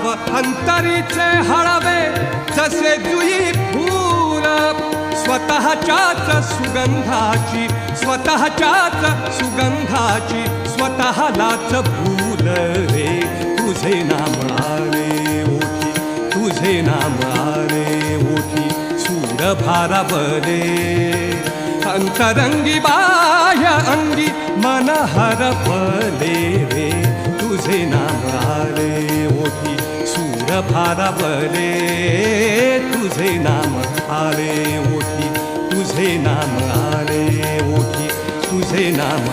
भाव अंतरीचे हळवे जसे जुई फूल स्वतःच्याच सुगंधाची स्वतःलाच भूल रे तुझे नाम आले ओठी तुझे नाम आले ओठी सूर भारावले अंतरंगी बाह्य अंगी मन हरपले रे तुझे नाम आले ओठी सूर भारावले तुझे नाम आले ओठी तुझे नाम आले ओठी तुझे नाम